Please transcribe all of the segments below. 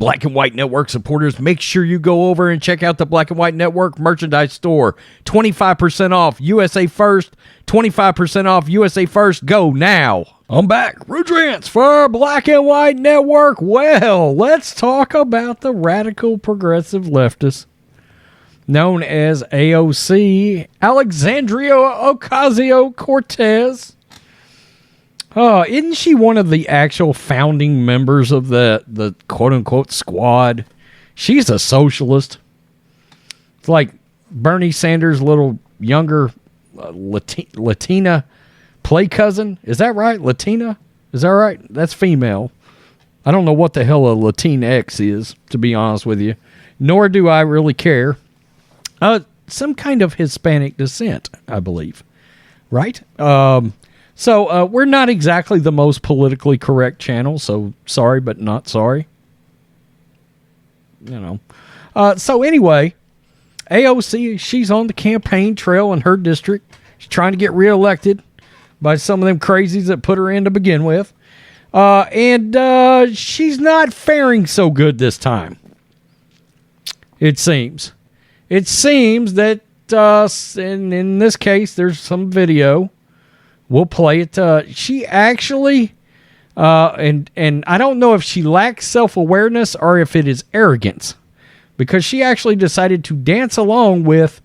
Black and White Network supporters, make sure you go over and check out the Black and White Network merchandise store. 25% off USA First. 25% off USA First. Go now. I'm back. Rudrance for Black and White Network. Well, let's talk about the radical progressive leftists known as AOC, Alexandria Ocasio-Cortez. Isn't she one of the actual founding members of the quote-unquote squad? She's a socialist. It's like Bernie Sanders' little younger Latina play cousin. Is that right? Latina? Is that right? That's female. I don't know what the hell a Latinx is, to be honest with you. Nor do I really care. Some kind of Hispanic descent, I believe. Right? So we're not exactly the most politically correct channel, so sorry, but not sorry. You know. So anyway, AOC, she's on the campaign trail in her district. She's trying to get reelected by some of them crazies that put her in to begin with. And she's not faring so good this time, it seems. It seems that, in this case, there's some video. We'll play it. She actually, and I don't know if she lacks self-awareness or if it is arrogance, because she actually decided to dance along with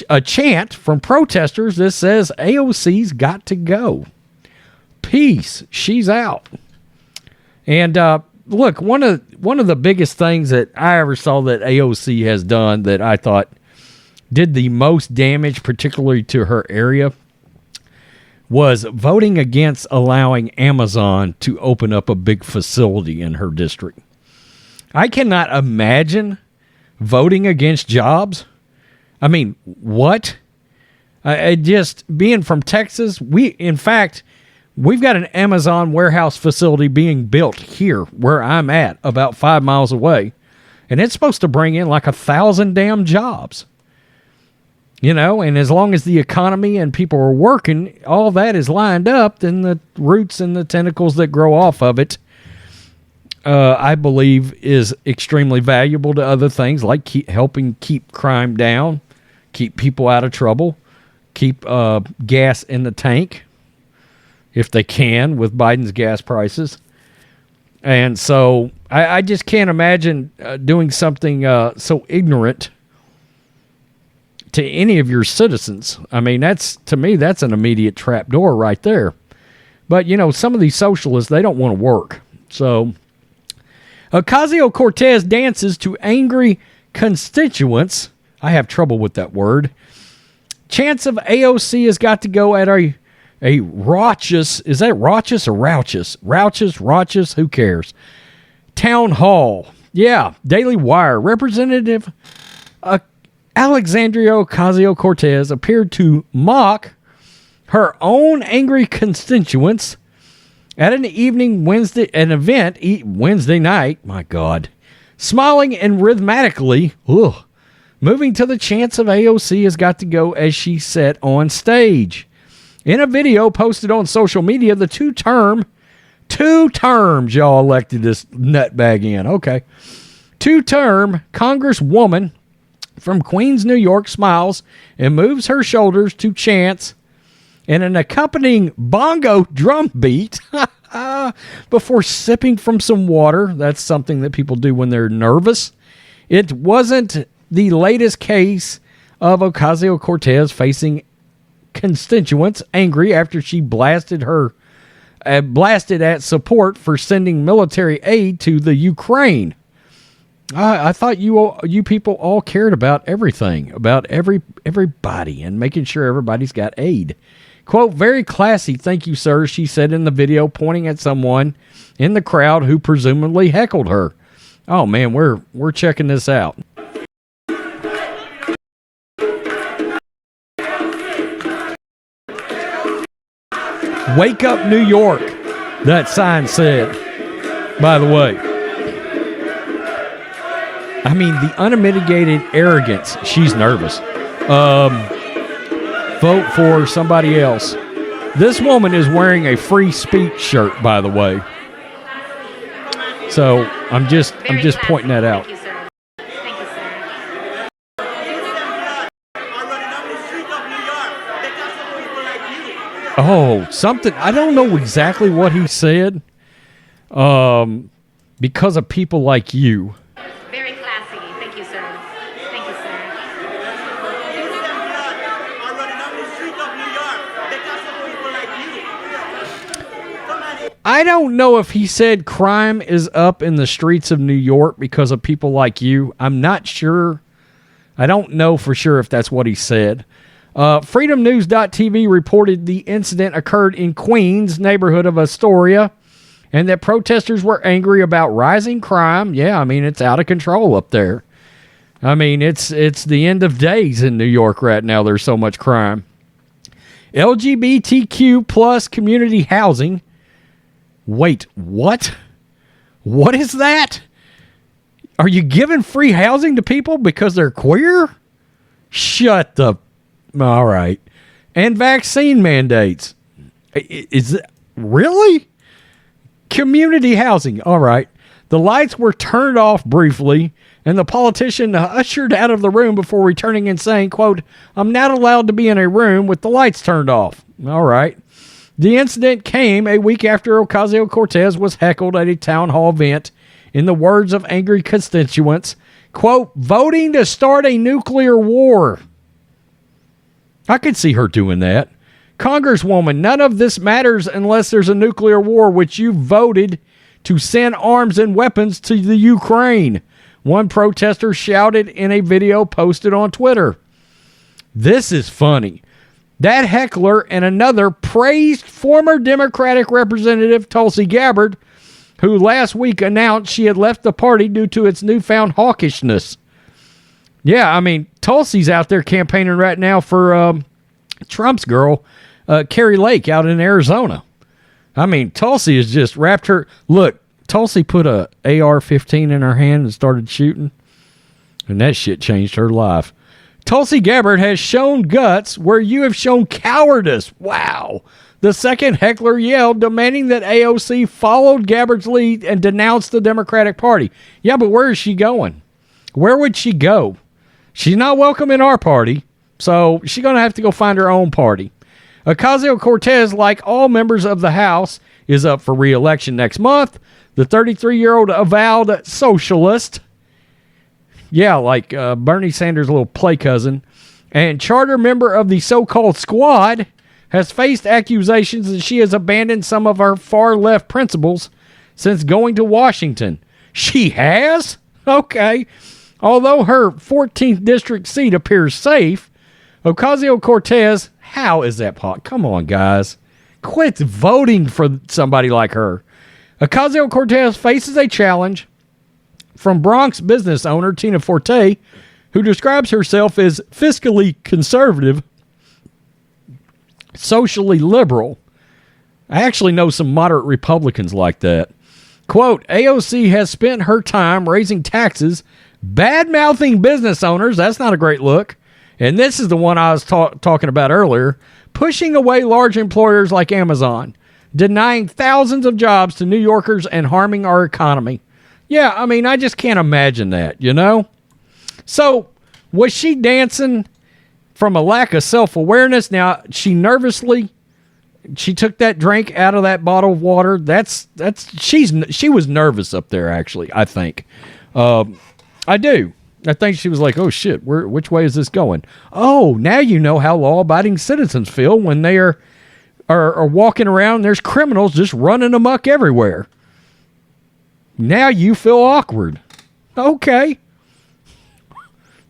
a chant from protesters that says AOC's got to go. Peace. She's out. And look, one of the biggest things that I ever saw that AOC has done that I thought did the most damage, particularly to her area, was voting against allowing Amazon to open up a big facility in her district. I cannot imagine voting against jobs. I mean, what? Just being from Texas, in fact, we've got an Amazon warehouse facility being built here where I'm at, about 5 miles away. And it's supposed to bring in like 1,000 damn jobs. You know, and as long as the economy and people are working, all that is lined up, then the roots and the tentacles that grow off of it, I believe, is extremely valuable to other things like helping keep crime down, keep people out of trouble, keep gas in the tank, if they can, with Biden's gas prices. And so I just can't imagine doing something so ignorant to any of your citizens. I mean, to me, that's an immediate trapdoor right there. But, you know, some of these socialists, they don't want to work. So, Ocasio-Cortez dances to angry constituents. I have trouble with that word. Chance of AOC has got to go at a raucous, is that raucous or raucous? Raucous, who cares? Town hall. Yeah, Daily Wire. Representative Alexandria Ocasio-Cortez appeared to mock her own angry constituents at an event Wednesday night. My God. Smiling and rhythmically, moving to the chants of AOC has got to go as she sat on stage. In a video posted on social media, the two terms y'all elected this nutbag in. Okay. 2-term Congresswoman from Queens, New York, smiles and moves her shoulders to chants and an accompanying bongo drum beat before sipping from some water. That's something that people do when they're nervous. It wasn't the latest case of Ocasio-Cortez facing constituents angry after she blasted at support for sending military aid to the Ukraine. I thought you people all cared about everything, about everybody, and making sure everybody's got aid. Quote, very classy, thank you, sir, she said in the video, pointing at someone in the crowd who presumably heckled her. Oh, man, we're checking this out. Wake up, New York, that sign said, by the way. I mean, the unmitigated arrogance. She's nervous. Vote for somebody else. This woman is wearing a free speech shirt, by the way. So I'm just pointing that out. Thank you, sir. Thank you, sir. Oh, something. I don't know exactly what he said. Because of people like you. Very classy. Thank you, sir. Thank you, sir. I don't know if he said crime is up in the streets of New York because of people like you. I'm not sure. I don't know for sure if that's what he said. FreedomNews.tv reported the incident occurred in Queens, neighborhood of Astoria, and that protesters were angry about rising crime. Yeah, I mean, it's out of control up there. I mean, it's the end of days in New York right now. There's so much crime. LGBTQ plus community housing. Wait, what? What is that? Are you giving free housing to people because they're queer? Shut the... All right. And vaccine mandates. Is it... Really? Community housing. All right. The lights were turned off briefly, and the politician ushered out of the room before returning and saying, quote, "I'm not allowed to be in a room with the lights turned off." All right. The incident came a week after Ocasio-Cortez was heckled at a town hall event, in the words of angry constituents, quote, "voting to start a nuclear war." I could see her doing that. "Congresswoman, none of this matters unless there's a nuclear war, which you voted to send arms and weapons to the Ukraine," one protester shouted in a video posted on Twitter. This is funny. That heckler and another praised former Democratic Representative Tulsi Gabbard, who last week announced she had left the party due to its newfound hawkishness. Yeah, I mean, Tulsi's out there campaigning right now for Trump's girl, Carrie Lake, out in Arizona. I mean, Tulsi has just wrapped her... Look, Tulsi put a AR-15 in her hand and started shooting, and that shit changed her life. Tulsi Gabbard has shown guts where you have shown cowardice. Wow. The second heckler yelled, demanding that AOC followed Gabbard's lead and denounced the Democratic Party. Yeah, but where is she going? Where would she go? She's not welcome in our party, so she's going to have to go find her own party. Ocasio-Cortez, like all members of the House, is up for re-election next month. The 33-year-old avowed socialist, yeah, like Bernie Sanders' little play cousin, and charter member of the so-called squad, has faced accusations that she has abandoned some of her far-left principles since going to Washington. She has? Okay. Although her 14th district seat appears safe, Ocasio-Cortez, how is that possible? Come on, guys. Quit voting for somebody like her. Ocasio-Cortez faces a challenge from Bronx business owner Tina Forte, who describes herself as fiscally conservative, socially liberal. I actually know some moderate Republicans like that. Quote, AOC has spent her time raising taxes, bad-mouthing business owners, that's not a great look, and this is the one I was talking about earlier, pushing away large employers like Amazon, denying thousands of jobs to New Yorkers and harming our economy. Yeah, I mean, I just can't imagine that, you know? So, was she dancing from a lack of self-awareness? Now, she took that drink out of that bottle of water. She was nervous up there, actually, I think. I do. I think she was like, oh, shit, which way is this going? Oh, now you know how law-abiding citizens feel when they are walking around and there's criminals just running amok everywhere. Now you feel awkward. Okay.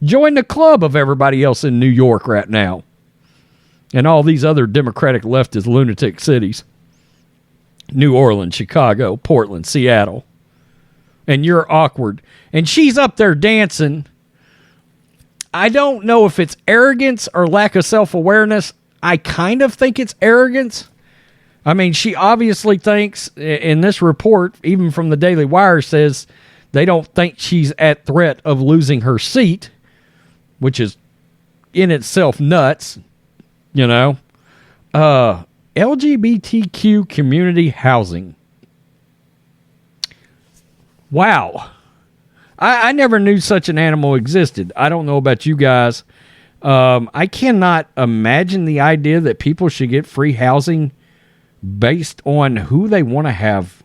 Join the club of everybody else in New York right now. And all these other Democratic leftist lunatic cities. New Orleans, Chicago, Portland, Seattle. And you're awkward. And she's up there dancing. I don't know if it's arrogance or lack of self-awareness. I kind of think it's arrogance. I mean, she obviously thinks, in this report, even from the Daily Wire, says they don't think she's at threat of losing her seat, which is in itself nuts, you know. LGBTQ community housing. Wow. I never knew such an animal existed. I don't know about you guys. I cannot imagine the idea that people should get free housing based on who they want to have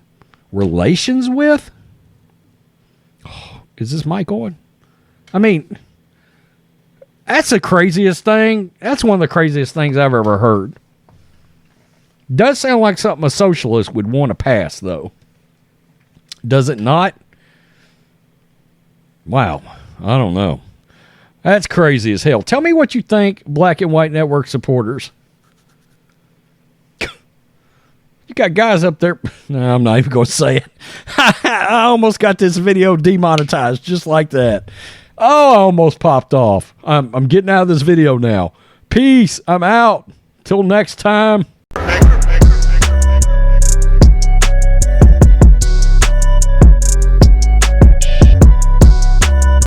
relations with. Oh, is this mic on? I mean, that's the craziest thing. That's one of the craziest things I've ever heard. Does sound like something a socialist would want to pass, though. Does it not? Wow. I don't know. That's crazy as hell. Tell me what you think, Black and White Network supporters. You got guys up there. No, I'm not even going to say it. I almost got this video demonetized just like that. Oh, I almost popped off. I'm getting out of this video now. Peace. I'm out. Till next time.